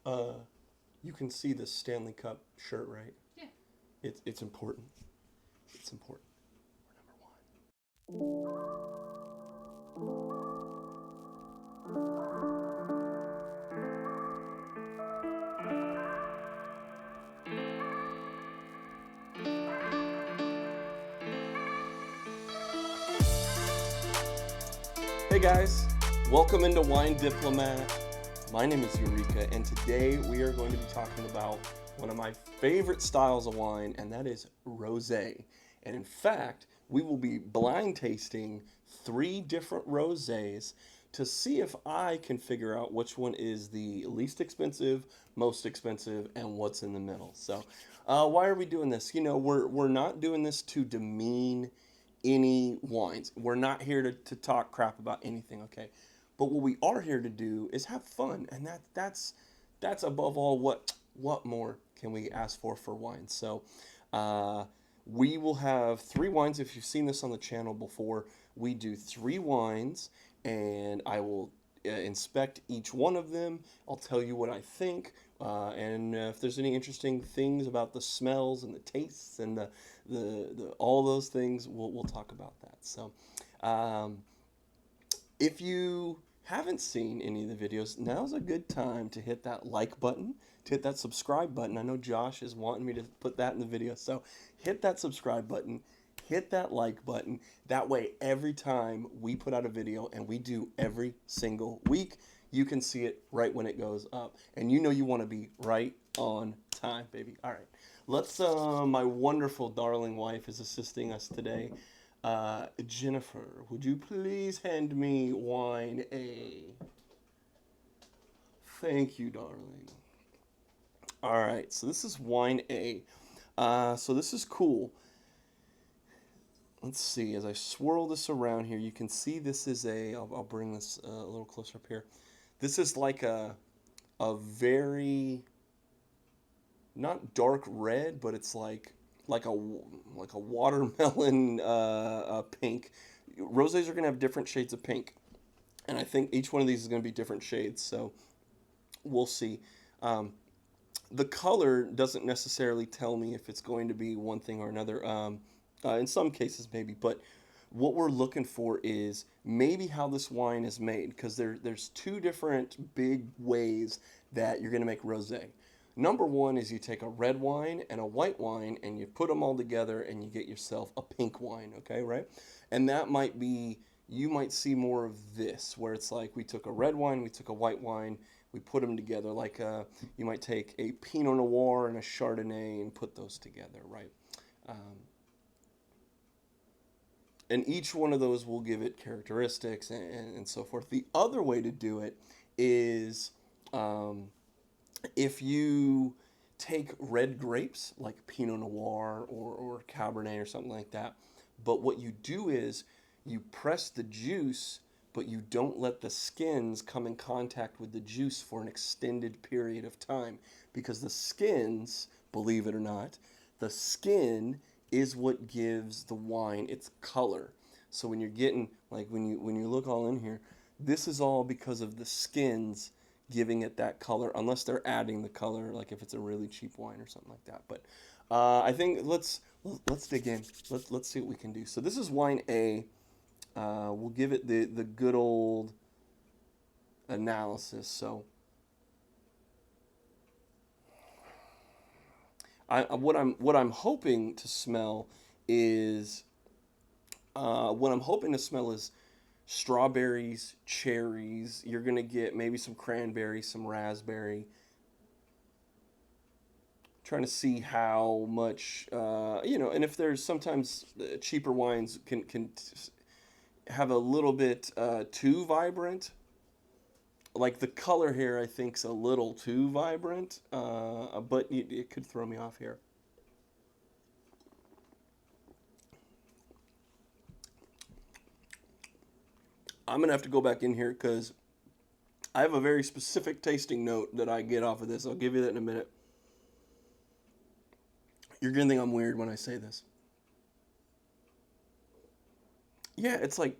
Uh, you can see the Stanley Cup shirt, right? Yeah. It's important. It's important. We're number one. Hey guys, welcome into Wine Diplomat. My name is Eureka, and today we are going to be talking about one of my favorite styles of wine, and that is rosé. And in fact, we will be blind tasting three different rosés to see if I can figure out which one is the least expensive, most expensive, and what's in the middle. So, why are we doing this? We're not doing this to demean any wines. We're not here to talk crap about anything, okay? But what we are here to do is have fun, and that's above all. What more can we ask for wine? So, uh, we will have three wines. If you've seen this on the channel before, we do three wines, and I will inspect each one of them. I'll tell you what I think, and if there's any interesting things about the smells and the tastes and the all those things, we'll talk about that. So, um, if you haven't seen any of the videos, now's a good time to hit that like button, to hit that subscribe button. I know Josh is wanting me to put that in the video, so hit that subscribe button, hit that like button. That way, every time we put out a video, and we do every single week, you can see it right when it goes up. And you know you want to be right on time, baby. All right. My wonderful darling wife is assisting us today. Jennifer, would you please hand me wine A? Thank you, darling. All right, so this is wine A. So this is cool. Let's see, as I swirl this around here, you can see this is I'll bring this a little closer up here. This is like a very, not dark red, but it's like a like a watermelon pink. Rosés are gonna have different shades of pink, and I think each one of these is gonna be different shades. So we'll see. Um, the color doesn't necessarily tell me if it's going to be one thing or another. In some cases, maybe, but what we're looking for is maybe how this wine is made, because there's two different big ways that you're going to make rosé. Number one is you take a red wine and a white wine and you put them all together and you get yourself a pink wine, okay, right? And that might be, you might see more of this, where it's like we took a red wine, we took a white wine, we put them together. Like you might take a Pinot Noir and a Chardonnay and put those together, right? Um, and each one of those will give it characteristics and so forth. The other way to do it is um, if you take red grapes like Pinot Noir or Cabernet or something like that, but what you do is you press the juice, but you don't let the skins come in contact with the juice for an extended period of time, because the skins, believe it or not, the skin is what gives the wine its color. So when you're getting, like, when you look all in here, this is all because of the skins giving it that color, unless they're adding the color, like if it's a really cheap wine or something like that. But I think let's dig in. Let's see what we can do. So this is wine A. We'll give it the good old analysis. So what I'm hoping to smell is what I'm hoping to smell is strawberries, cherries. You're gonna get maybe some cranberry, some raspberry. Trying to see how much and if there's sometimes cheaper wines can have a little bit too vibrant. Like the color here, I think's a little too vibrant, but it could throw me off here. I'm gonna have to go back in here because I have a very specific tasting note that I get off of this. I'll give you that in a minute. You're gonna think I'm weird when I say this. Yeah, it's like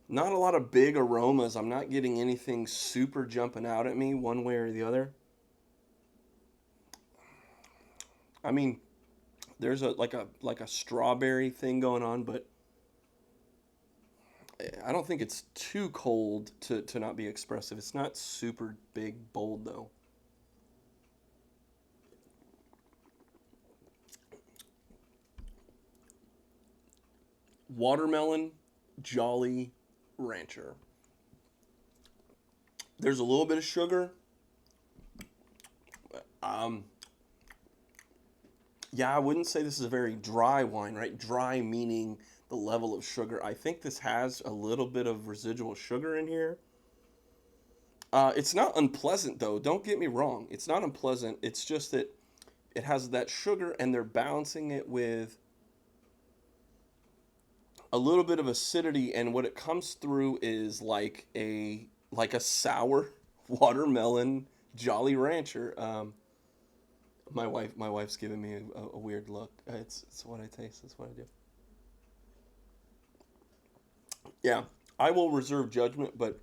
not a lot of big aromas. I'm not getting anything super jumping out at me one way or the other. I mean, there's a strawberry thing going on, but I don't think it's too cold to not be expressive. It's not super big, bold though. Watermelon Jolly Rancher. There's a little bit of sugar. Um, yeah, I wouldn't say this is a very dry wine, right? Dry meaning the level of sugar. I think this has a little bit of residual sugar in here. It's not unpleasant though. Don't get me wrong. It's not unpleasant. It's just that it has that sugar, and they're balancing it with a little bit of acidity, and what it comes through is like a sour watermelon Jolly Rancher. My wife's giving me a weird look. It's what I taste. It's what I do. Yeah, I will reserve judgment, but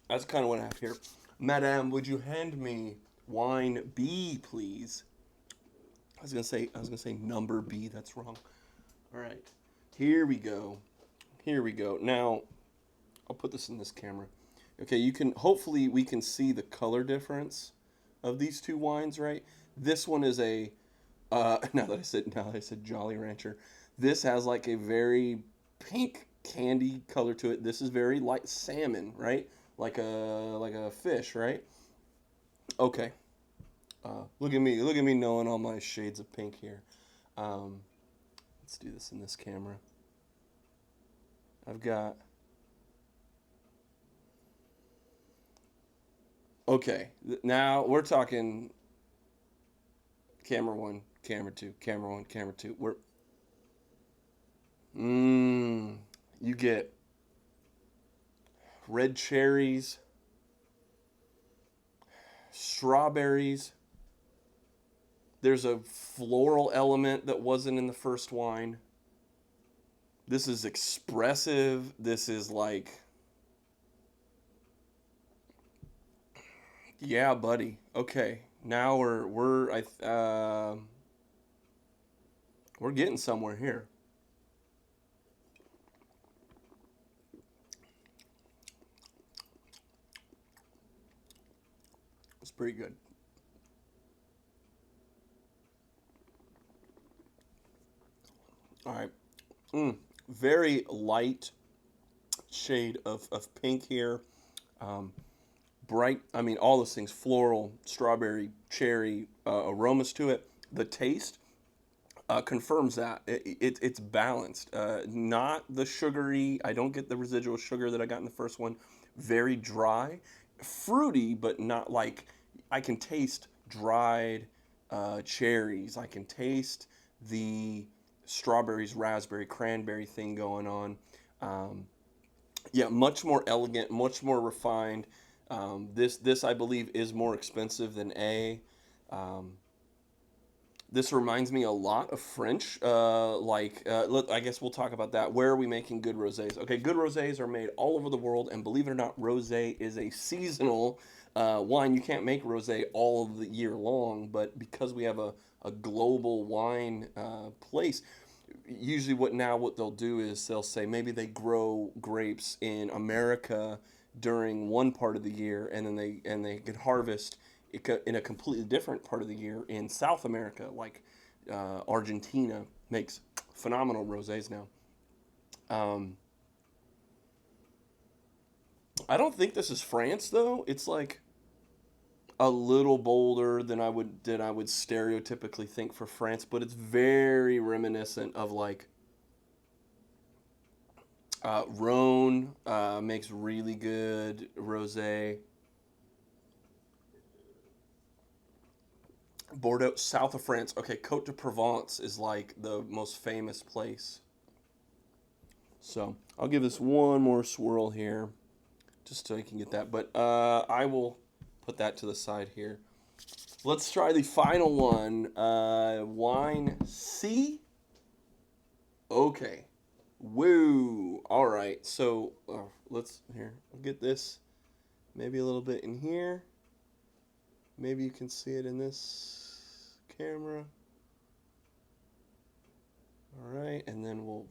that's kind of what I have here. Madame, would you hand me wine B, please? I was gonna say number B. That's wrong. All right, here we go. Here we go. Now I'll put this in this camera. Okay, you can hopefully we can see the color difference of these two wines, right? This one is a now that I said Jolly Rancher. This has like a very pink candy color to it. This is very light salmon, right? Like a fish, right? Okay. Look at me knowing all my shades of pink here. Um, let's do this in this camera. I've got okay. Now we're talking camera one, camera two, camera one, camera two. Mmm. You get red cherries, strawberries. There's a floral element that wasn't in the first wine. This is expressive. This is like, yeah, buddy. Okay, now we're getting somewhere here. It's pretty good. All right. Very light shade of pink here. Um, Bright. I mean, all those things: floral, strawberry, cherry aromas to it. The taste confirms that it's balanced. Not the sugary. I don't get the residual sugar that I got in the first one. Very dry, fruity, but not like I can taste dried cherries. I can taste the strawberries, raspberry, cranberry thing going on. Um, yeah, much more elegant, much more refined. This I believe is more expensive than A. Um, this reminds me a lot of French. Look, I guess we'll talk about that. Where are we making good rosés? Okay, good rosés are made all over the world, and believe it or not, rosé is a seasonal wine. You can't make rosé all of the year long, but because we have a global wine place, usually what they'll do is they'll say maybe they grow grapes in America during one part of the year, and then they could harvest in a completely different part of the year in South America, like Argentina makes phenomenal rosés now. Um, I don't think this is France though. It's like a little bolder than I would stereotypically think for France, but it's very reminiscent of like Rhone makes really good rosé. Bordeaux, south of France. Okay, Côte de Provence is like the most famous place. So I'll give this one more swirl here, just so you can get that. But I will put that to the side here. Let's try the final one. Wine C. Okay. Woo. All right. So let's here. I'll get this. Maybe a little bit in here. Maybe you can see it in this camera. All right, and then we'll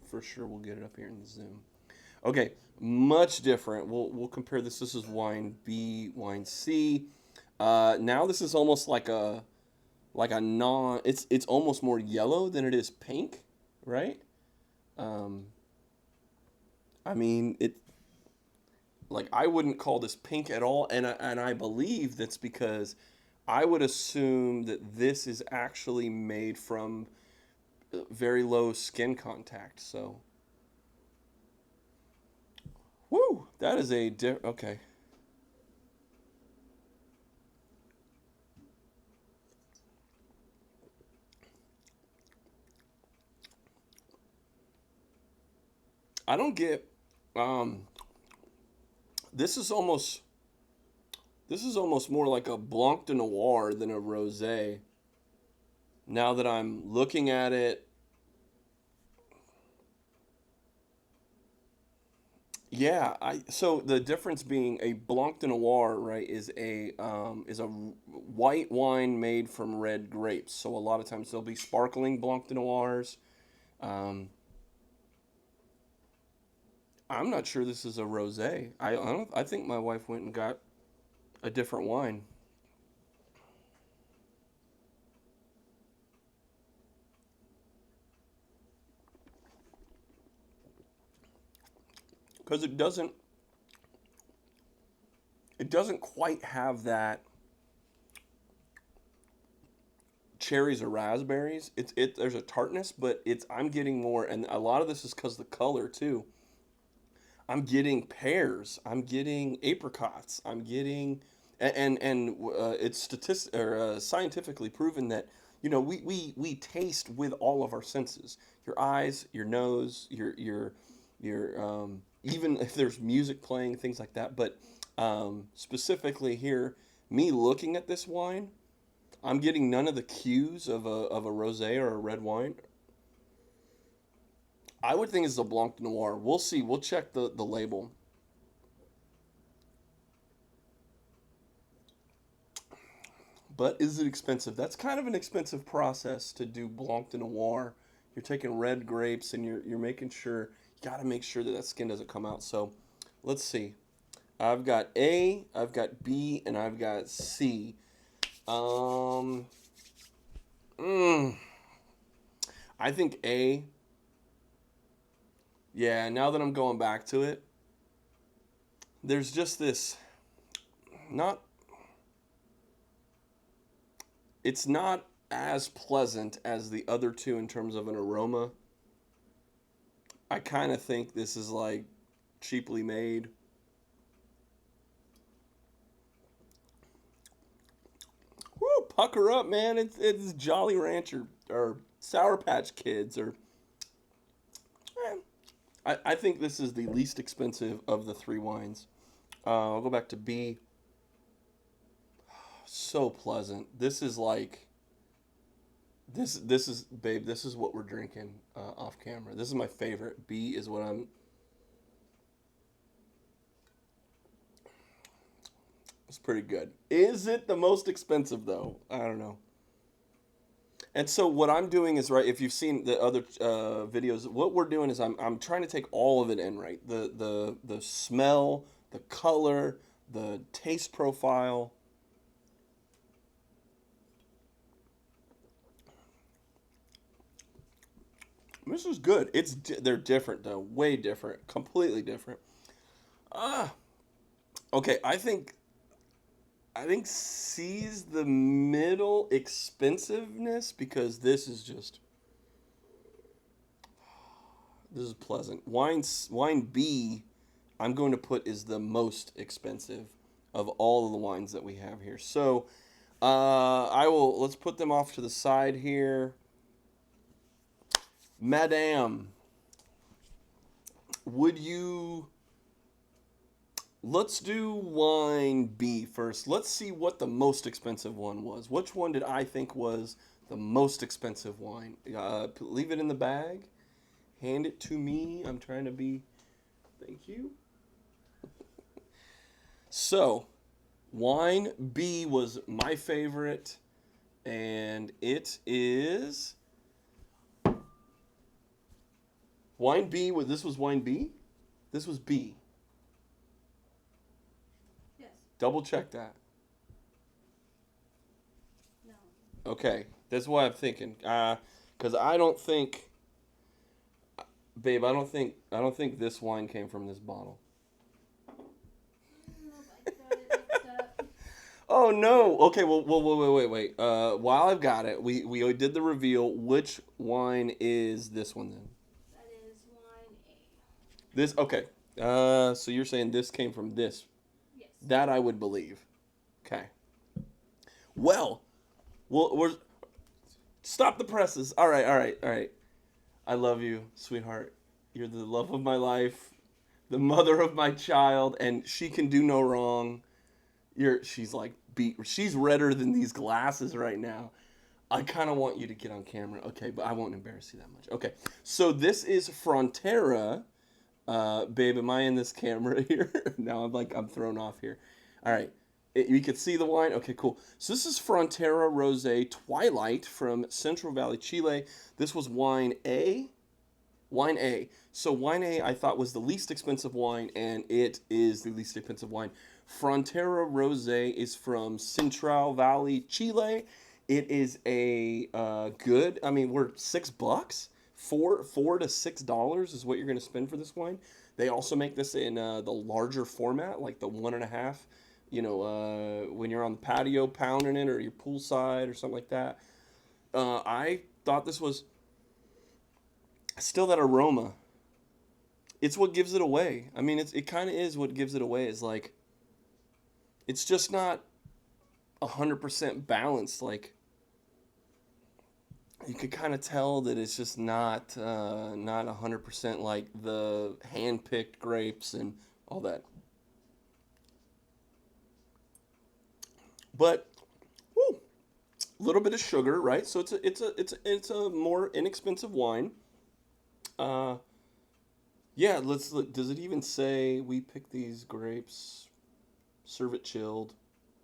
get it up here in the zoom. Okay, much different. We'll compare this. This is wine B, wine C. Now this is almost like a non. It's almost more yellow than it is pink, right? Um, I mean it. Like I wouldn't call this pink at all, and I believe that's because I would assume that this is actually made from very low skin contact. So, whoo, that is okay. I don't get. Um, this is almost this is almost more like a Blanc de Noir than a rosé. Now that I'm looking at it, yeah. I so the difference being a Blanc de Noir, right, is a white wine made from red grapes. So a lot of times there'll be sparkling Blanc de Noirs. Um, I'm not sure this is a rosé. I don't. I think my wife went and got a different wine because it doesn't quite have that cherries or raspberries. There's a tartness, but it's I'm getting more, and a lot of this is because the color too. I'm getting pears. I'm getting apricots. I'm getting it's scientifically proven that we taste with all of our senses. Your eyes, your nose, your even if there's music playing, things like that. But specifically here, me looking at this wine, I'm getting none of the cues of a rosé or a red wine. I would think it's a Blanc de Noir. We'll see. We'll check the label. But is it expensive? That's kind of an expensive process to do Blanc de Noir. You're taking red grapes and you're making sure you got to make sure that that skin doesn't come out. So, let's see. I've got A, I've got B, and I've got C. Um, mm, I think A. Yeah, now that I'm going back to it, there's just this not it's not as pleasant as the other two in terms of an aroma. I kind of think this is like cheaply made. Woo, pucker up, man. It's Jolly Rancher or Sour Patch Kids or eh, I think this is the least expensive of the three wines. I'll go back to B. So pleasant. This is like this is babe. This is what we're drinking off camera. This is my favorite. B is what I'm. It's pretty good. Is it the most expensive though? I don't know. And so what I'm doing is right. If you've seen the other videos, what we're doing is I'm trying to take all of it in. Right. The smell, the color, the taste profile. This is good. They're different though, way different, completely different. Ah, okay. I think C's the middle expensiveness because this is pleasant. Wine B, I'm going to put is the most expensive of all of the wines that we have here. So, I will let's put them off to the side here. Madame, would you let's do wine B first. Let's see what the most expensive one was. Which one did I think was the most expensive wine? Leave it in the bag. Hand it to me. I'm trying to be. Thank you. So, wine B was my favorite, and it is Wine B, this was wine B? This was B. Yes. Double check that. No. Okay, that's what I'm thinking. Because I don't think, babe, I don't think this wine came from this bottle. I got it mixed up. Oh no. Okay, well, wait. While I've got it, we did the reveal. Which wine is this one then? That is wine A. This okay. So you're saying this came from this? Yes. That I would believe. Okay. Well, we're stop the presses. All right. I love you, sweetheart. You're the love of my life, the mother of my child, and she can do no wrong. She's like she's redder than these glasses right now. I kind of want you to get on camera. Okay, but I won't embarrass you that much. Okay. So this is Frontera. Babe, am I in this camera here? Now I'm thrown off here. All right. You can see the wine. Okay, cool. So this is Frontera Rosé Twilight from Central Valley, Chile. This was wine A. Wine A. So wine A I thought was the least expensive wine, and it is the least expensive wine. Frontera Rosé is from Central Valley, Chile. It is a good. I mean, we're $6. $4 to $6 is what you're going to spend for this wine. They also make this in the larger format, like the 1.5. You know, when you're on the patio pounding it, or your poolside, or something like that. I thought this was still that aroma. It's what gives it away. I mean, it kind of is what gives it away. Is like, it's just not 100% balanced. Like, you could kind of tell that it's just not 100% like the hand-picked grapes and all that. But, woo, a little bit of sugar, right? So it's a more inexpensive wine. Uh, yeah. Let's look. Does it even say we picked these grapes? Serve it chilled.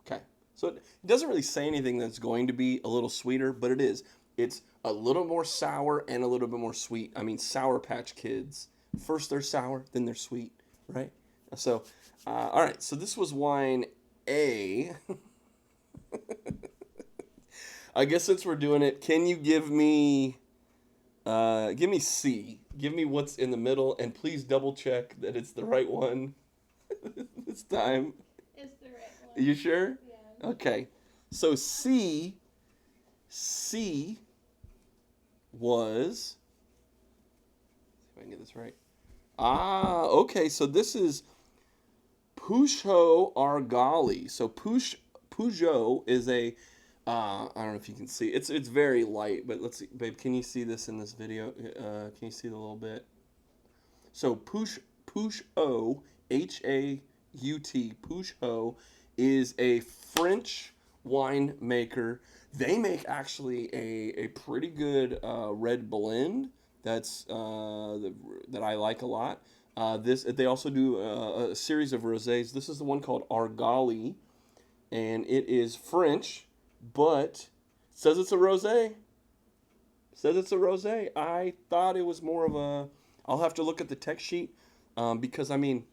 Okay. So it doesn't really say anything that's going to be a little sweeter, but it is. It's a little more sour and a little bit more sweet. I mean, Sour Patch Kids. First they're sour, then they're sweet, right? So, all right. So this was wine A. I guess since we're doing it, can you give me C? Give me what's in the middle, and please double check that it's the right one this time. It's the right one. You sure? Yeah. Okay. So C was. See if I can get this right. Okay. So this is Peugeot Argali. So Peugeot is a. I don't know if you can see. It's very light, but let's see, babe. Can you see this in this video? Can you see it a little bit? So Peugeot, Haut, Peugeot is a French winemaker. They make actually a pretty good red blend that I like a lot. They also do a series of rosés. This is the one called Argali, and it is French, but says it's a rosé. Says it's a rosé. I thought it was more of a. I'll have to look at the text sheet because I mean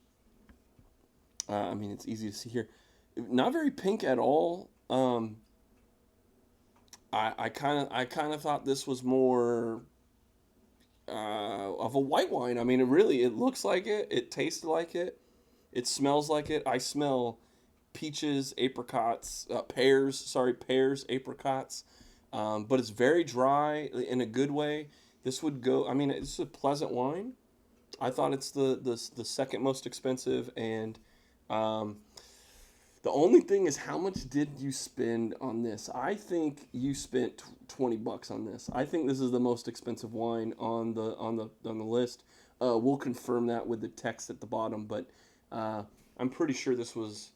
it's easy to see here. Not very pink at all. I kind of thought this was more of a white wine. I mean, it looks like it. It tastes like it. It smells like it. I smell peaches, apricots, pears, apricots. But it's very dry in a good way. This would go. I mean, it's a pleasant wine. I thought it's the second most expensive, and um, the only thing is, how much did you spend on this? I think you spent $20 on this. I think this is the most expensive wine on the list. We'll confirm that with the text at the bottom, but I'm pretty sure this was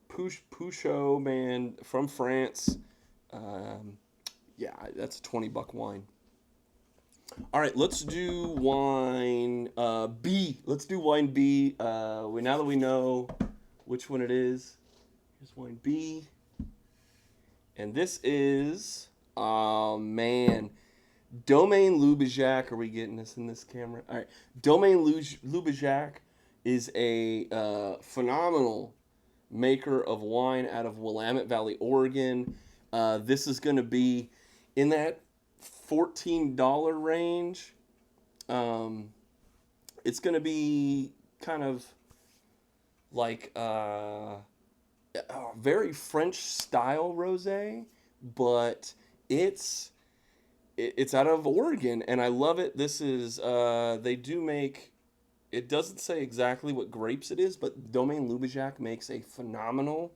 Peugeot, man, from France. Yeah, that's a $20 wine. All right, let's do wine B. Let's do wine B. Now that we know which one it is, here's wine B. And this is, oh man, Domaine Lubijac. Are we getting this in this camera? All right. Domaine Lubijac is a phenomenal maker of wine out of Willamette Valley, Oregon. This is going to be in that $14 range. It's going to be kind of like a very French style rosé, but it's out of Oregon, and I love it. This is they do make. It doesn't say exactly what grapes it is, but Domaine Lubijac makes a phenomenal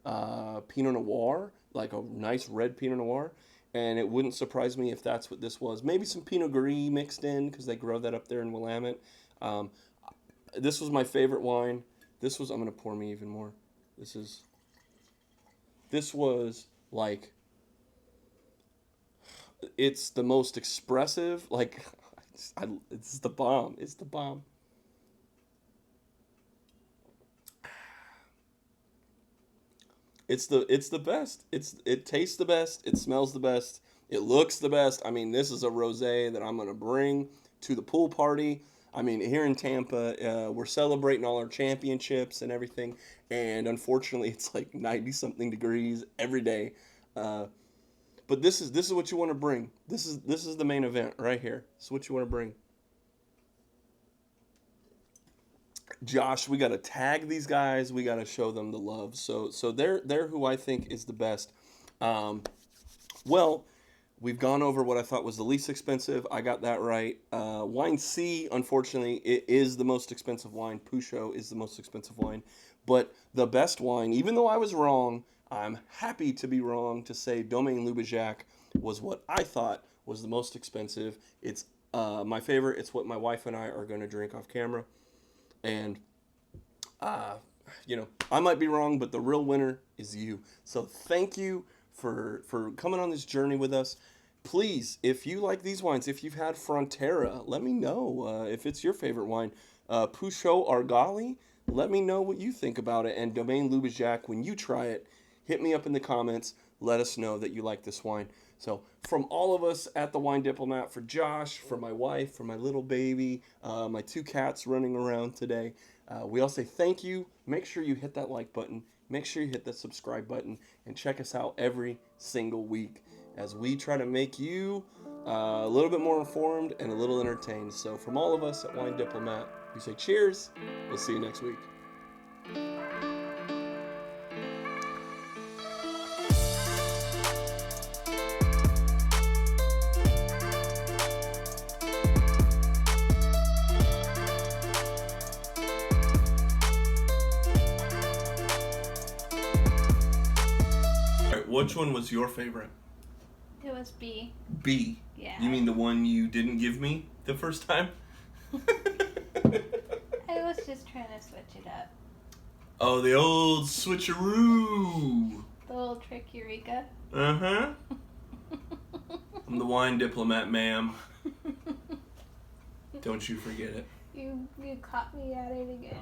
Pinot Noir, like a nice red Pinot Noir. And it wouldn't surprise me if that's what this was. Maybe some Pinot Gris mixed in because they grow that up there in Willamette. This was my favorite wine. This was, I'm going to pour me even more. This was like, it's the most expressive, like, it's the bomb. It's the bomb. It's the best. It tastes the best. It smells the best. It looks the best. I mean, this is a rosé that I'm gonna bring to the pool party. I mean, here in Tampa, we're celebrating all our championships and everything, and unfortunately, it's like 90-something degrees every day. But this is what you want to bring. This is the main event right here. This is what you want to bring. Josh, we got to tag these guys. We got to show them the love. So they're who I think is the best. Well, we've gone over what I thought was the least expensive. I got that right. Wine C, unfortunately, it is the most expensive wine. Peugeot is the most expensive wine. But the best wine, even though I was wrong, I'm happy to be wrong to say Domaine Lubijac was what I thought was the most expensive. It's my favorite. It's what my wife and I are going to drink off camera. And, I might be wrong, but the real winner is you. So thank you for coming on this journey with us. Please, if you like these wines, if you've had Frontera, let me know if it's your favorite wine. Peugeot Argali, let me know what you think about it. And Domaine Lubijac, when you try it, hit me up in the comments. Let us know that you like this wine. So from all of us at the Wine Diplomat, for Josh, for my wife, for my little baby, my 2 cats running around today, we all say thank you. Make sure you hit that like button. Make sure you hit that subscribe button. And check us out every single week as we try to make you a little bit more informed and a little entertained. So from all of us at Wine Diplomat, we say cheers. We'll see you next week. Which one was your favorite? It was B. B. Yeah. You mean the one you didn't give me the first time? I was just trying to switch it up. Oh, the old switcheroo. The little trick, Eureka. Uh-huh. I'm the Wine Diplomat, ma'am. Don't you forget it. You caught me at it again.